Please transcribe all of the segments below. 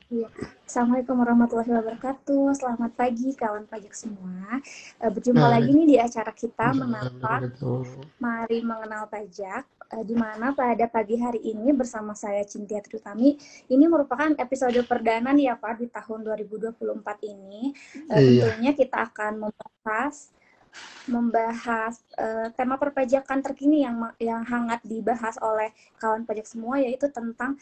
Iya. Assalamualaikum warahmatullahi wabarakatuh. Selamat pagi kawan pajak semua. Berjumpa lagi nih di acara kita Menapak Mari Mengenal Pajak, di mana pada pagi hari ini bersama saya Cynthia Trutami. Ini merupakan episode perdana nih ya Pak di tahun 2024 ini. Iya, Tentunya kita akan membahas tema perpajakan terkini yang hangat dibahas oleh kawan pajak semua, yaitu tentang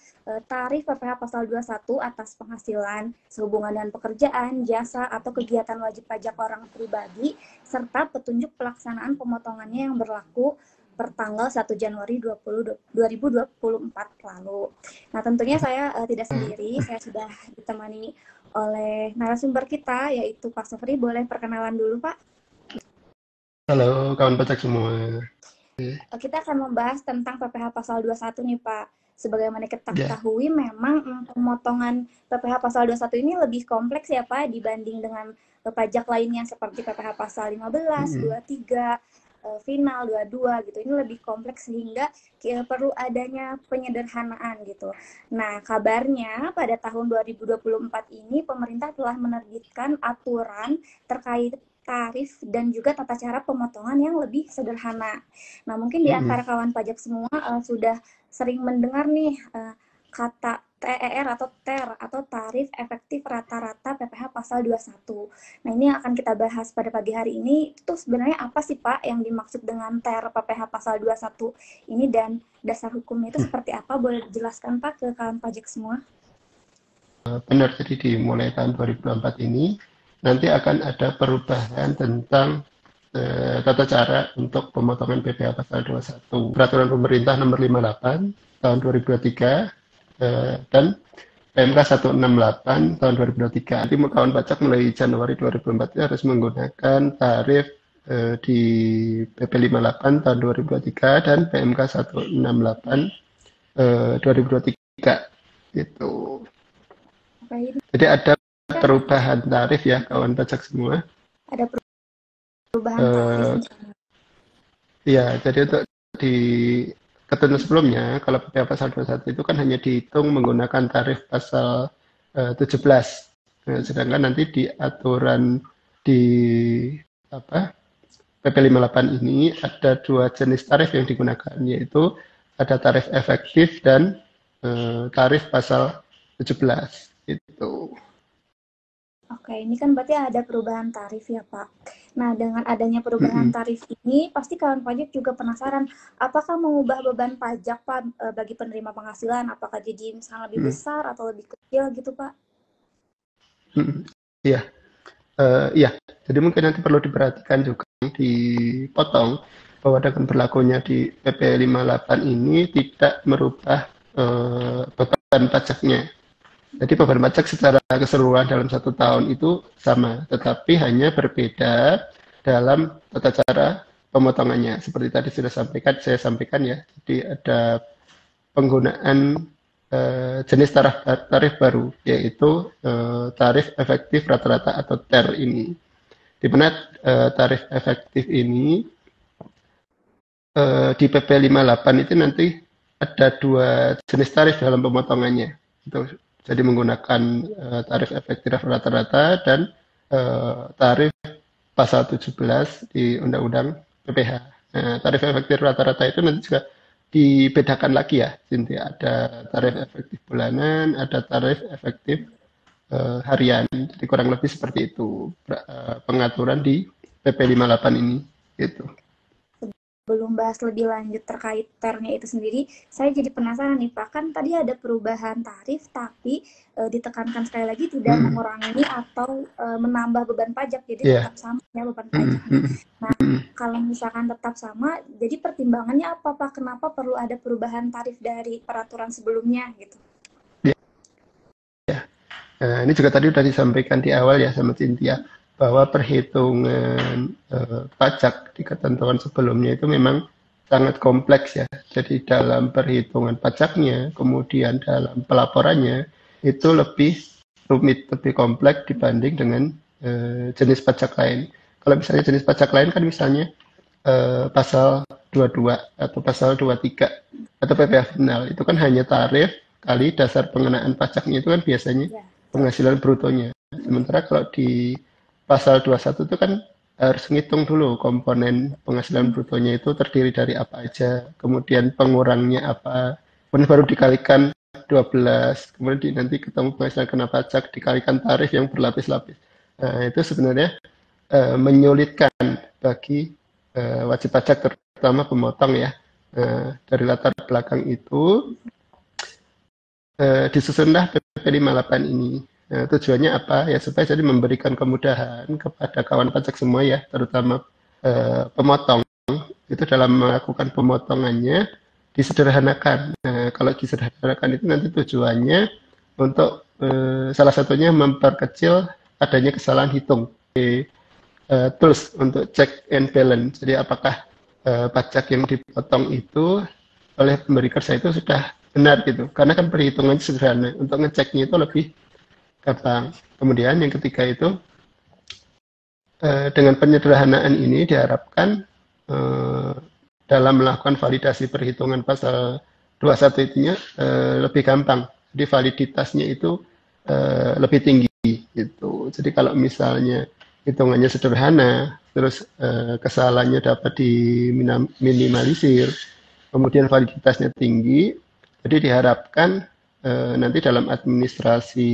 tarif PPh pasal 21 atas penghasilan sehubungan dengan pekerjaan, jasa, atau kegiatan wajib pajak orang pribadi, serta petunjuk pelaksanaan pemotongannya yang berlaku per tanggal 1 Januari 2024 lalu. Nah, tentunya saya tidak sendiri, saya sudah ditemani oleh narasumber kita, yaitu Pak Sofri. Boleh perkenalan dulu, Pak? halo kawan pajak semua. Kita akan membahas tentang PPh pasal 21 nih Pak. Sebagaimana kita Ya, ketahui memang pemotongan PPh pasal 21 ini lebih kompleks ya Pak dibanding dengan pajak lainnya seperti PPh pasal 15, mm, 23, final 22 gitu. Ini lebih kompleks sehingga perlu adanya penyederhanaan gitu. Nah, kabarnya pada tahun 2024 ini pemerintah telah menerbitkan aturan terkait tarif dan juga tata cara pemotongan yang lebih sederhana. Nah, mungkin di antara mm. kawan pajak semua sudah sering mendengar nih kata TER atau TER atau tarif efektif rata-rata PPh pasal 21. Nah, ini yang akan kita bahas pada pagi hari ini. Itu sebenarnya apa sih Pak yang dimaksud dengan TER PPh pasal 21 ini dan dasar hukumnya itu seperti apa? Boleh dijelaskan Pak ke kawan pajak semua? Benar, jadi dimulai tahun 2024 ini nanti akan ada perubahan tentang tata cara untuk pemotongan PPh pasal 21. Peraturan Pemerintah Nomor 58 tahun 2023 dan PMK 168 tahun 2023. Nanti kawan pajak mulai Januari 2024 harus menggunakan tarif di PP 58 tahun 2023 dan PMK 168 2023 gitu. Oke, ini Jadi ada kan perubahan tarif ya kawan pajak semua. ada perubahan tarif Eh, nih. ya, jadi untuk di ketentuan sebelumnya, kalau PPh pasal 21 itu kan hanya dihitung menggunakan tarif pasal 17. Nah, sedangkan nanti di aturan di apa PP 58 ini ada dua jenis tarif yang digunakan, yaitu ada tarif efektif dan tarif pasal 17 itu. Oke, ini kan berarti ada perubahan tarif ya, Pak. Nah, dengan adanya perubahan Mm-mm. tarif ini, pasti kawan pajak juga penasaran, apakah mengubah beban pajak, Pak, bagi penerima penghasilan? Apakah jadi misalnya lebih Mm-mm. besar atau lebih kecil gitu, Pak? Mm-mm. Iya, iya. Jadi mungkin nanti perlu diperhatikan juga dipotong bahwa dengan berlakunya di PP 58 ini tidak merubah beban pajaknya. Jadi beban pajak secara keseluruhan dalam satu tahun itu sama, tetapi hanya berbeda dalam tata cara pemotongannya. Seperti tadi sudah saya sampaikan ya. Jadi ada penggunaan jenis tarif baru, yaitu tarif efektif rata-rata atau TER ini. Di mana tarif efektif ini di PP 58 itu nanti ada dua jenis tarif dalam pemotongannya. Itu jadi menggunakan tarif efektif rata-rata dan tarif pasal 17 di Undang-Undang PPh. Nah, tarif efektif rata-rata itu nanti juga dibedakan lagi ya, Cynthia. Ada tarif efektif bulanan, ada tarif efektif harian. Jadi kurang lebih seperti itu pengaturan di PP 58 ini. Gitu. Belum bahas lebih lanjut terkait ternya itu sendiri, saya jadi penasaran nih Pak, kan tadi ada perubahan tarif, tapi ditekankan sekali lagi tidak Hmm, mengurangi atau menambah beban pajak, jadi ya. tetap sama ya beban Hmm, pajaknya. hmm, Nah, kalau misalkan tetap sama, jadi pertimbangannya apa Pak? Kenapa perlu ada perubahan tarif dari peraturan sebelumnya gitu? ya. Nah, ini juga tadi sudah disampaikan di awal ya sama Cynthia bahwa perhitungan pajak di ketentuan sebelumnya itu memang sangat kompleks ya. Jadi dalam perhitungan pajaknya, kemudian dalam pelaporannya itu lebih rumit, lebih kompleks dibanding dengan jenis pajak lain. Kalau misalnya jenis pajak lain kan misalnya pasal 22 atau pasal 23 atau PPh final itu kan hanya tarif kali dasar pengenaan pajaknya itu kan biasanya Ya. penghasilan brutonya. Sementara kalau di pasal 21 itu kan harus ngitung dulu komponen penghasilan brutonya itu terdiri dari apa aja, kemudian pengurangnya apa, kemudian baru dikalikan 12, kemudian nanti ketemu penghasilan kena pajak, dikalikan tarif yang berlapis-lapis. Nah, itu sebenarnya menyulitkan bagi wajib pajak terutama pemotong ya. Dari latar belakang itu disusunlah PP 58 ini. Tujuannya apa? Ya supaya jadi memberikan kemudahan kepada kawan pajak semua ya, terutama pemotong itu dalam melakukan pemotongannya disederhanakan. Kalau disederhanakan itu nanti tujuannya untuk salah satunya memperkecil adanya kesalahan hitung. Tools untuk check and balance. Jadi apakah pajak yang dipotong itu oleh pemberi kerja itu sudah benar gitu. Karena kan perhitungannya sederhana. Untuk ngeceknya itu lebih gampang. Kemudian yang ketiga itu dengan penyederhanaan ini diharapkan dalam melakukan validasi perhitungan pasal 21 itunya lebih gampang. Jadi validitasnya itu lebih tinggi gitu. Jadi kalau misalnya hitungannya sederhana, terus kesalahannya dapat diminimalisir, kemudian validitasnya tinggi, jadi diharapkan nanti dalam administrasi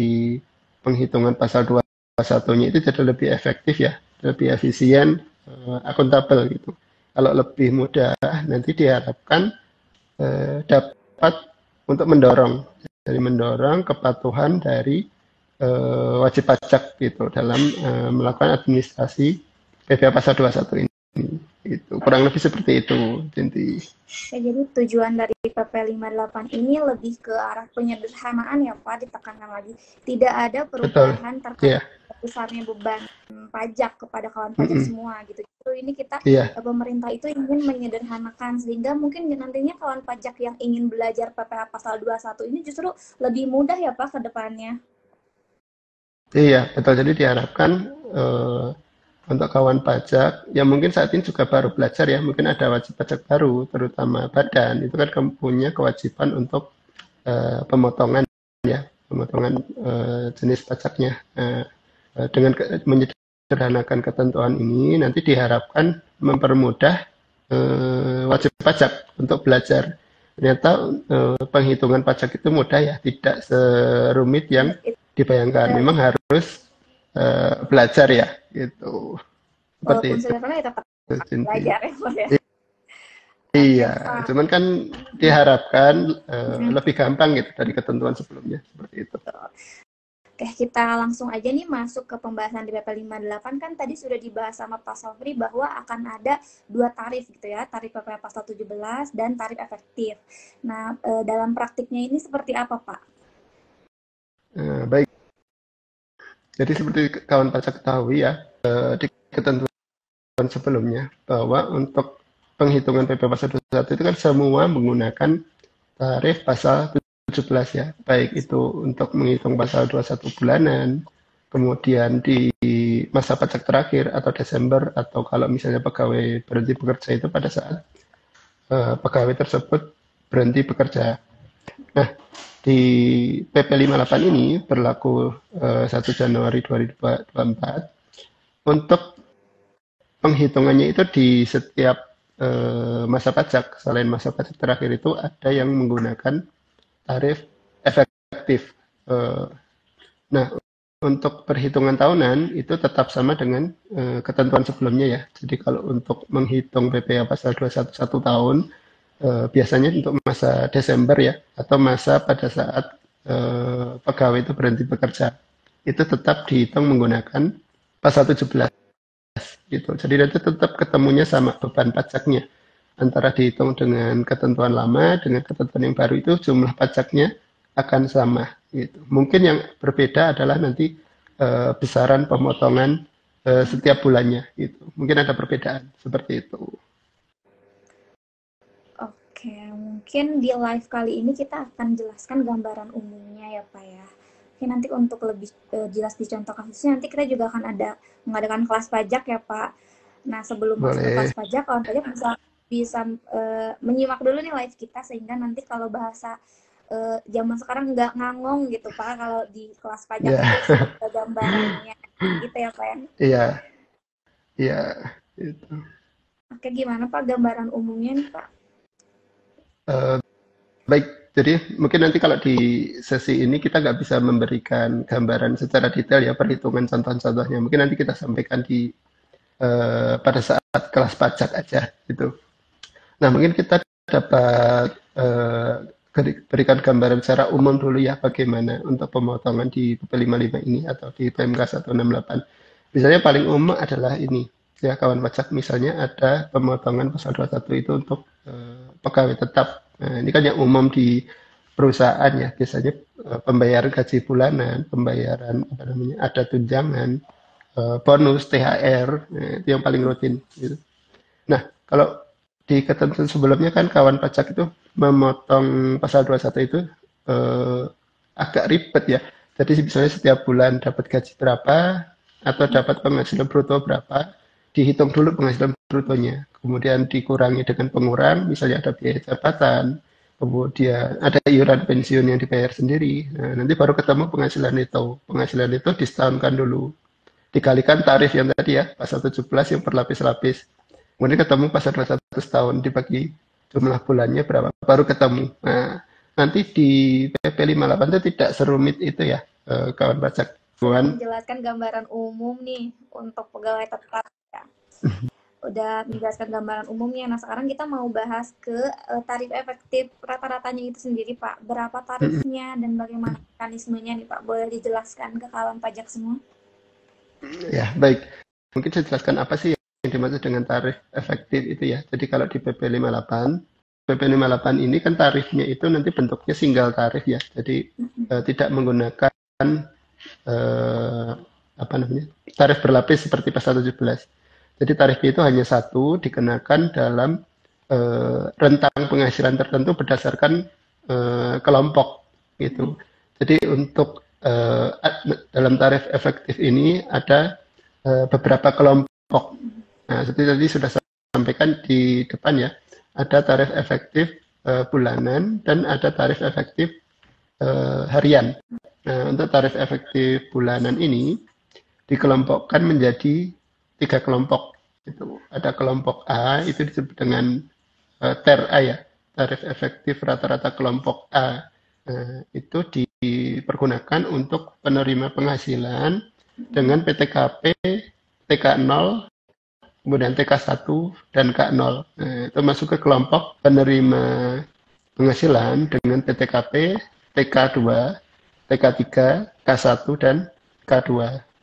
penghitungan pasal 21-nya itu jadi lebih efektif ya, lebih efisien, akuntabel gitu. Kalau lebih mudah, nanti diharapkan dapat untuk mendorong, dari mendorong kepatuhan dari wajib pajak gitu dalam melakukan administrasi PPh pasal 21 ini. Itu kurang lebih seperti itu, Cinti. Ya, jadi tujuan dari PP 58 ini lebih ke arah penyederhanaan ya Pak, ditekankan lagi. Tidak ada perubahan terkait besarnya beban pajak kepada kawan pajak semua gitu. Justru ini kita pemerintah itu ingin menyederhanakan sehingga mungkin nantinya kawan pajak yang ingin belajar PPh pasal 21 ini justru lebih mudah ya Pak ke depannya. Iya, betul. Jadi diharapkan untuk kawan pajak yang mungkin saat ini juga baru belajar ya, mungkin ada wajib pajak baru, terutama badan, itu kan punya kewajiban untuk pemotongan ya, pemotongan jenis pajaknya. Dengan menyederhanakan ketentuan ini, nanti diharapkan mempermudah wajib pajak untuk belajar. Ternyata penghitungan pajak itu mudah ya, tidak serumit yang dibayangkan. Memang harus belajar ya, gitu. Seperti walaupun sederhana ya tetap belajar ya. Iya, cuman kan diharapkan lebih gampang gitu dari ketentuan sebelumnya, seperti itu. Oke, kita langsung aja nih masuk ke pembahasan di PP 58. Kan tadi sudah dibahas sama Pak Sofri bahwa akan ada 2 tarif gitu ya, tarif PPh pasal 17 dan tarif efektif. Nah, dalam praktiknya ini seperti apa Pak? Baik, jadi seperti kawan pajak ketahui ya, di ketentuan sebelumnya bahwa untuk penghitungan PPh pasal 21 itu kan semua menggunakan tarif pasal 17 ya, baik itu untuk menghitung pasal 21 bulanan, kemudian di masa pajak terakhir atau Desember, atau kalau misalnya pegawai berhenti bekerja itu pada saat pegawai tersebut berhenti bekerja. Nah, di PP 58 ini berlaku 1 Januari 2024 untuk penghitungannya itu di setiap masa pajak. Selain masa pajak terakhir itu ada yang menggunakan tarif efektif. Nah, untuk perhitungan tahunan itu tetap sama dengan ketentuan sebelumnya ya. Jadi kalau untuk menghitung PPh pasal 21 1 tahun, biasanya untuk masa Desember ya, atau masa pada saat pegawai itu berhenti bekerja, itu tetap dihitung menggunakan pasal 17 gitu. Jadi nanti tetap ketemunya sama beban pajaknya. Antara dihitung dengan ketentuan lama dengan ketentuan yang baru itu jumlah pajaknya akan sama gitu. Mungkin yang berbeda adalah nanti besaran pemotongan setiap bulannya gitu. Mungkin ada perbedaan seperti itu. Oke, mungkin di live kali ini kita akan jelaskan gambaran umumnya ya Pak ya. Oke, nanti untuk lebih jelas di contoh kasusnya nanti kita juga akan mengadakan kelas pajak ya Pak. Nah, sebelum masuk ke kelas pajak, kawan pajak bisa menyimak dulu nih live kita sehingga nanti kalau bahasa zaman sekarang nggak ngangong gitu Pak kalau di kelas pajak Ya, itu sudah ada gambarannya gitu ya Pak ya. iya, iya, itu. Oke, gimana Pak gambaran umumnya nih Pak? Eh, Baik, jadi mungkin nanti kalau di sesi ini kita nggak bisa memberikan gambaran secara detail ya perhitungan contoh-contohnya. Mungkin nanti kita sampaikan di pada saat kelas pajak aja gitu. Nah, mungkin kita dapat berikan gambaran secara umum dulu ya bagaimana untuk pemotongan di PP 55 ini atau di PMK 168. Misalnya paling umum adalah ini ya kawan pajak, misalnya ada pemotongan pasal 21 itu untuk pegawai tetap. Nah, ini kan yang umum di perusahaan ya, biasanya pembayaran gaji bulanan, pembayaran apa namanya, ada tunjangan, bonus, THR, itu yang paling rutin gitu. Nah, kalau di ketentuan sebelumnya kan kawan pajak itu memotong pasal 21 itu eh, agak ribet ya. Jadi misalnya setiap bulan dapat gaji berapa atau dapat penghasilan bruto berapa, dihitung dulu penghasilan brutonya. Kemudian dikurangi dengan pengurang, misalnya ada biaya jabatan, kemudian ada iuran pensiun yang dibayar sendiri. Nah, nanti baru ketemu penghasilan itu. Penghasilan itu disetahunkan dulu. Dikalikan tarif yang tadi ya, pasal 17 yang berlapis-lapis. Kemudian ketemu pasal 21 tahun dibagi jumlah bulannya berapa, baru ketemu. Nah, nanti di PP 58 itu tidak serumit itu ya, kawan pajak. Sudah Kawan, menjelaskan gambaran umum nih untuk pegawai tetap ya. Udah menjelaskan gambaran umumnya. Nah, sekarang kita mau bahas ke tarif efektif rata-ratanya itu sendiri, Pak. Berapa tarifnya dan bagaimana mekanismenya nih, Pak? Boleh dijelaskan ke kawan pajak semua? ya baik. Mungkin saya jelaskan apa sih yang dimaksud dengan tarif efektif itu ya. Jadi kalau di PP 58, PP 58 ini kan tarifnya itu nanti bentuknya single tarif ya. Jadi tidak menggunakan eh, apa namanya, tarif berlapis seperti pasal 17. Jadi tarifnya itu hanya satu, dikenakan dalam rentang penghasilan tertentu berdasarkan kelompok gitu. Jadi untuk dalam tarif efektif ini ada beberapa kelompok. Nah, seperti tadi sudah saya sampaikan di depan ya, ada tarif efektif bulanan dan ada tarif efektif harian. Nah, untuk tarif efektif bulanan ini dikelompokkan menjadi 3 kelompok. Itu ada kelompok A, itu disebut dengan TER A ya, tarif efektif rata-rata kelompok A. Itu dipergunakan untuk penerima penghasilan dengan PTKP TK0, kemudian TK1 dan K0. Itu masuk ke kelompok penerima penghasilan dengan PTKP TK2, TK3, K1 dan K2.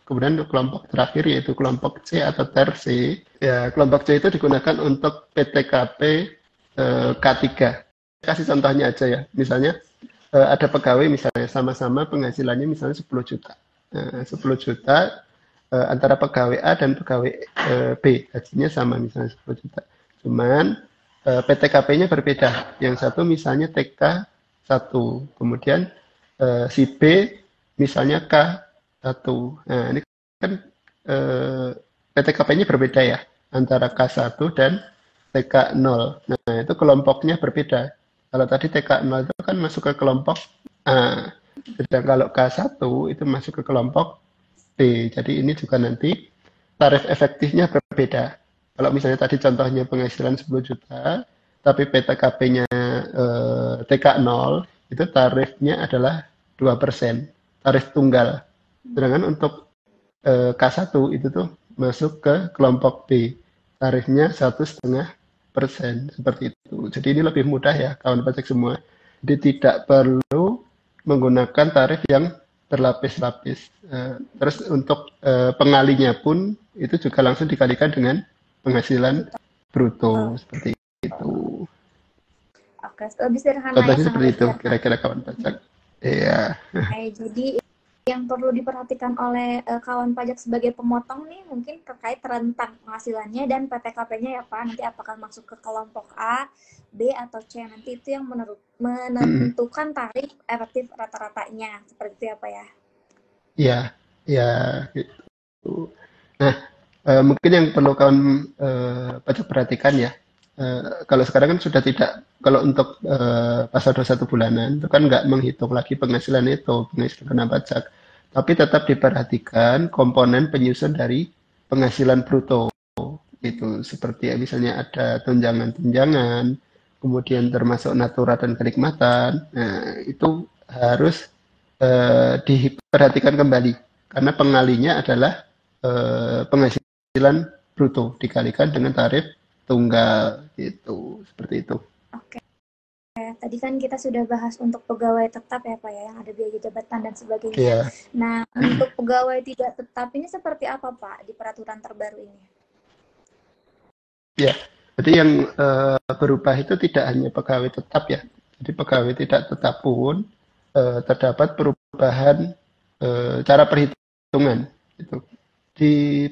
Kemudian untuk kelompok terakhir yaitu kelompok C atau TER C. Ya, kelompok C itu digunakan untuk PTKP K3. Kasih contohnya aja ya. Misalnya ada pegawai misalnya sama-sama penghasilannya misalnya 10 juta. 10 juta antara pegawai A dan pegawai B. Gajinya sama misalnya 10 juta. Cuman PTKP-nya berbeda. Yang satu misalnya TK1. Kemudian si B misalnya K1. Nah, ini kan PTKP-nya berbeda ya antara K1 dan TK0. Nah, itu kelompoknya berbeda. Kalau tadi TK0 itu kan masuk ke kelompok A. Sedang kalau K1 itu masuk ke kelompok B. Jadi ini juga nanti tarif efektifnya berbeda. Kalau misalnya tadi contohnya penghasilan 10 juta, tapi PTKP-nya TK0, itu tarifnya adalah 2%, tarif tunggal. Sedangkan untuk K1 itu tuh masuk ke kelompok B, tarifnya 1,5%, seperti itu. Jadi ini lebih mudah ya kawan pajak semua. Jadi tidak perlu menggunakan tarif yang berlapis-lapis. Terus untuk pengalinya pun itu juga langsung dikalikan dengan penghasilan bruto seperti itu. Oke, lebih sederhana ya, Contohnya sangat seperti lebih itu, sederhana. kira-kira kawan pajak. Iya. Jadi yang perlu diperhatikan oleh kawan pajak sebagai pemotong nih mungkin terkait rentang penghasilannya dan PTKP-nya ya Pak. Nanti apakah masuk ke kelompok A, B, atau C. Nanti itu yang menentukan tarif efektif rata-ratanya. Seperti itu ya Pak ya. Iya, iya gitu. Nah, mungkin yang perlu kawan pajak perhatikan ya, Kalau sekarang kan sudah tidak, kalau untuk pasal 21 bulanan itu kan nggak menghitung lagi penghasilan itu, penghasilan kena pajak, tapi tetap diperhatikan komponen penyusun dari penghasilan bruto itu seperti misalnya ada tunjangan-tunjangan, kemudian termasuk natura dan kenikmatan. Nah, itu harus diperhatikan kembali karena pengalinya adalah penghasilan bruto dikalikan dengan tarif tunggal itu seperti itu. Oke. Tadi kan kita sudah bahas untuk pegawai tetap ya Pak ya, yang ada biaya jabatan dan sebagainya. Iya. Nah, untuk pegawai tidak tetap ini seperti apa Pak di peraturan terbaru ini? Ya, jadi yang berubah itu tidak hanya pegawai tetap ya. Jadi pegawai tidak tetap pun terdapat perubahan cara perhitungan. Itu. Di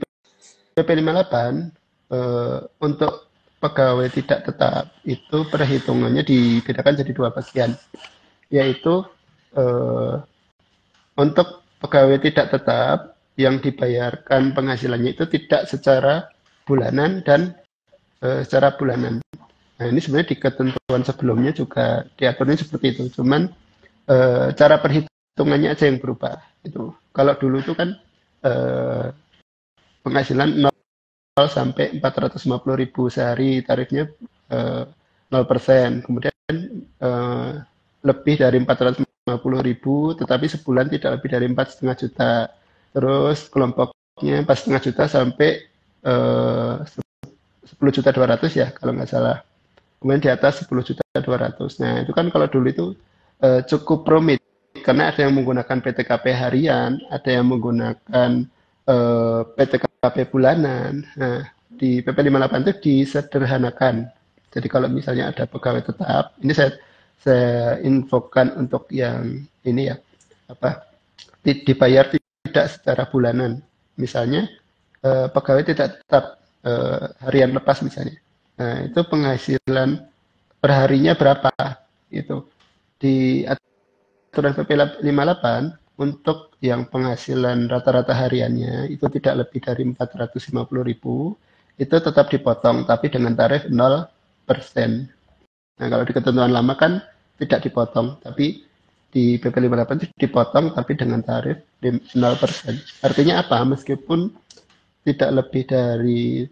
PP 58 untuk pegawai tidak tetap itu perhitungannya dibedakan jadi dua bagian, yaitu untuk pegawai tidak tetap yang dibayarkan penghasilannya itu tidak secara bulanan dan secara bulanan. Nah, ini sebenarnya di ketentuan sebelumnya juga diaturnya seperti itu. Cuman cara perhitungannya aja yang berubah. Itu. Kalau dulu itu kan penghasilan 0 sampai 450.000 sehari tarifnya 0%. Kemudian lebih dari 450.000 tetapi sebulan tidak lebih dari 4,5 juta. Terus kelompoknya 4,5 juta sampai 10.200.000 ya kalau nggak salah. Kemudian di atas 10.200.000. Nah itu kan kalau dulu itu cukup rumit karena ada yang menggunakan PTKP harian, ada yang menggunakan PTKP bulanan. Nah di PP 58 itu disederhanakan. Jadi kalau misalnya ada pegawai tetap, ini saya infokan untuk yang ini ya, apa dibayar tidak secara bulanan. Misalnya pegawai tidak tetap harian lepas misalnya. Nah, itu penghasilan perharinya berapa? Itu di aturan PP 58 untuk yang penghasilan rata-rata hariannya itu tidak lebih dari 450.000 itu tetap dipotong tapi dengan tarif 0%. Nah, kalau di ketentuan lama kan tidak dipotong, tapi di PP 58 itu dipotong tapi dengan tarif 0%. Artinya apa? Meskipun tidak lebih dari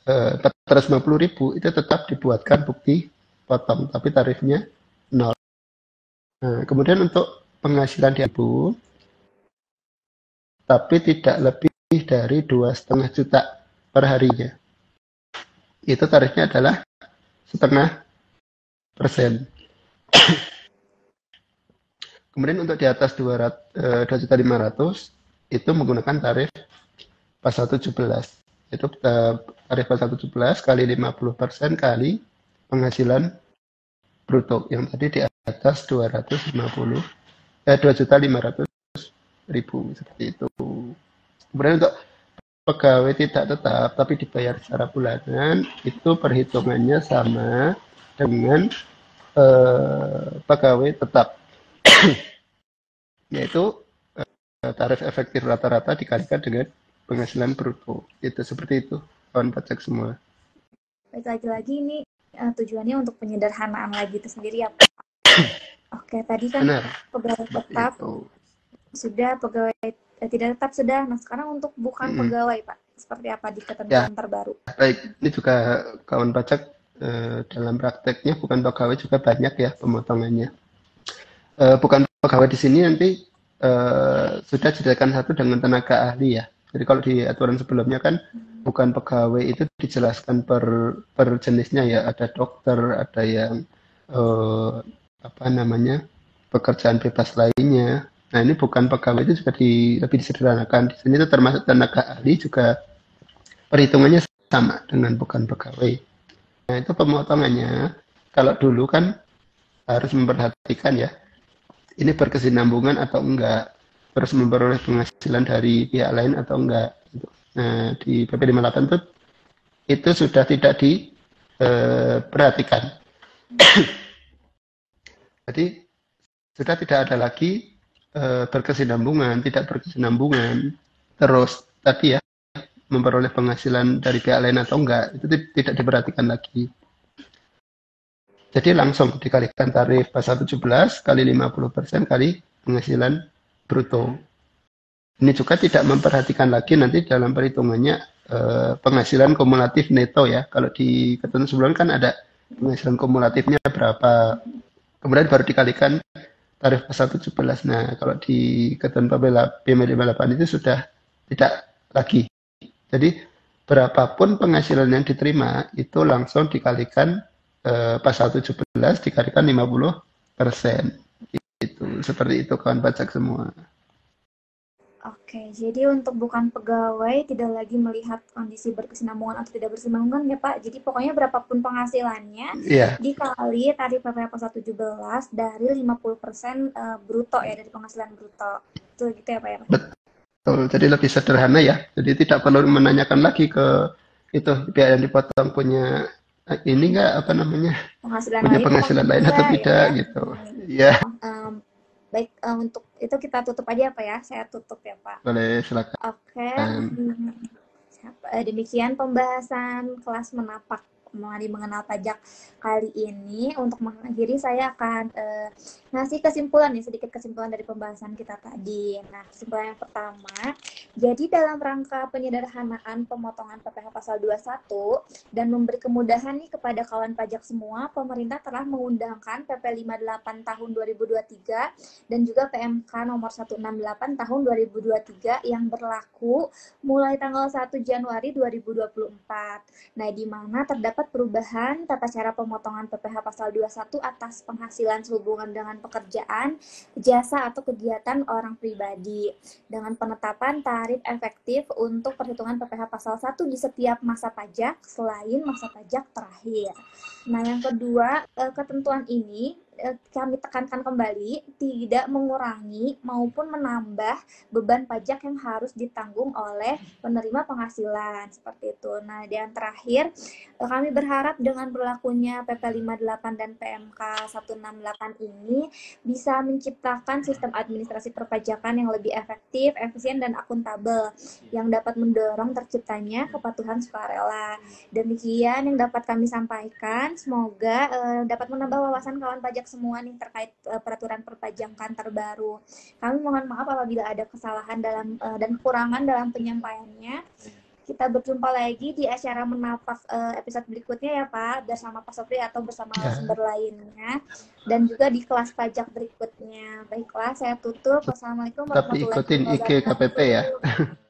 450.000 itu tetap dibuatkan bukti potong, tapi tarifnya 0. Nah, kemudian untuk penghasilan di ibu, tapi tidak lebih dari 2,5 juta per harinya. Itu tarifnya adalah 0,5%. Kemudian untuk di atas 2.500.000 itu menggunakan tarif pasal 17. Itu tarif pasal 17 kali 50% kali penghasilan bruto yang tadi di atas 2.500.000 seperti itu. Kemudian untuk pegawai tidak tetap tapi dibayar secara bulanan itu perhitungannya sama dengan pegawai tetap yaitu tarif efektif rata-rata dikalikan dengan penghasilan bruto. Itu seperti itu kawan pajak semua. Baik, lagi-lagi ini tujuannya untuk penyederhanaan lagi itu sendiri ya Pak. Oke, tadi kan Benar. pegawai tetap sudah, pegawai tidak tetap sudah. Nah, sekarang untuk bukan pegawai Pak, seperti apa di ketentuan terbaru? Baik, ini juga kawan pajak dalam prakteknya bukan pegawai juga banyak ya pemotongannya. Bukan pegawai di sini nanti sudah disediakan satu dengan tenaga ahli ya. Jadi kalau di aturan sebelumnya kan bukan pegawai itu dijelaskan per jenisnya ya. Ada dokter, ada yang apa namanya pekerjaan bebas lainnya. Nah ini bukan pegawai itu juga lebih disederhanakan. Di sini itu termasuk tenaga ahli juga perhitungannya sama dengan bukan pegawai. Nah itu pemotongannya. Kalau dulu kan harus memperhatikan ya ini berkesinambungan atau enggak, terus memperoleh penghasilan dari pihak lain atau enggak. Nah, di PP 58 itu sudah tidak diperhatikan. Jadi sudah tidak ada lagi berkesinambungan, tidak berkesinambungan. Terus tadi ya memperoleh penghasilan dari pihak lain atau enggak, itu tidak diperhatikan lagi. Jadi langsung dikalikan tarif pasal 17 kali 50% kali penghasilan bruto. Ini juga tidak memperhatikan lagi nanti dalam perhitungannya penghasilan kumulatif neto ya. Kalau di ketentuan sebelumnya kan ada penghasilan kumulatifnya berapa, kemudian baru dikalikan tarif pasal 17. Nah, kalau di ketentuan PM58 itu sudah tidak lagi. Jadi berapapun penghasilan yang diterima itu langsung dikalikan pasal 17 dikalikan 50%. Itu seperti itu kawan pajak semua. Oke, jadi untuk bukan pegawai tidak lagi melihat kondisi berkesinambungan atau tidak berkesinambungan ya Pak. Jadi pokoknya berapapun penghasilannya Iya, dikali tarif PPh pasal 17 dari 50% bruto ya, dari penghasilan bruto. Itu gitu ya Pak ya? betul. Jadi lebih sederhana ya. Jadi tidak perlu menanyakan lagi ke itu pihak yang dipotong punya ini enggak apa namanya? Penghasilan Punya lain atau penghasilan lain atau tidak gitu tidak ya. gitu. Ya, Oh, baik, untuk itu kita tutup aja Pak ya. Saya tutup ya Pak. boleh silakan. Oke, demikian pembahasan kelas menapak mengenal pajak kali ini. Untuk mengakhiri saya akan ngasih kesimpulan nih, sedikit kesimpulan dari pembahasan kita tadi. Nah, kesimpulan yang pertama, jadi dalam rangka penyederhanaan pemotongan PPh pasal 21 dan memberi kemudahan nih kepada kawan pajak semua, pemerintah telah mengundangkan PP 58 tahun 2023 dan juga PMK nomor 168 tahun 2023 yang berlaku mulai tanggal 1 Januari 2024. Nah, di mana terdapat perubahan tata cara pemotongan PPh pasal 21 atas penghasilan sehubungan dengan pekerjaan, jasa atau kegiatan orang pribadi dengan penetapan tarif efektif untuk perhitungan PPh pasal 1 di setiap masa pajak selain masa pajak terakhir. Nah, yang kedua, ketentuan ini kami tekankan kembali tidak mengurangi maupun menambah beban pajak yang harus ditanggung oleh penerima penghasilan seperti itu. Nah, yang terakhir, kami berharap dengan berlakunya PP 58 dan PMK 168 ini bisa menciptakan sistem administrasi perpajakan yang lebih efektif, efisien, dan akuntabel yang dapat mendorong terciptanya kepatuhan sukarela. Demikian yang dapat kami sampaikan. Semoga dapat menambah wawasan kawan pajak semua nih terkait peraturan perpajakan terbaru. Kami mohon maaf apabila ada kesalahan dalam dan kekurangan dalam penyampaiannya. Kita berjumpa lagi di acara menapak episode berikutnya ya Pak, bersama Pak Sofri atau bersama Ya, sumber lainnya, dan juga di kelas pajak berikutnya. Baiklah, saya tutup. Wassalamualaikum tapi warahmatullahi ikutin IG KPP ya. wabarakatuh.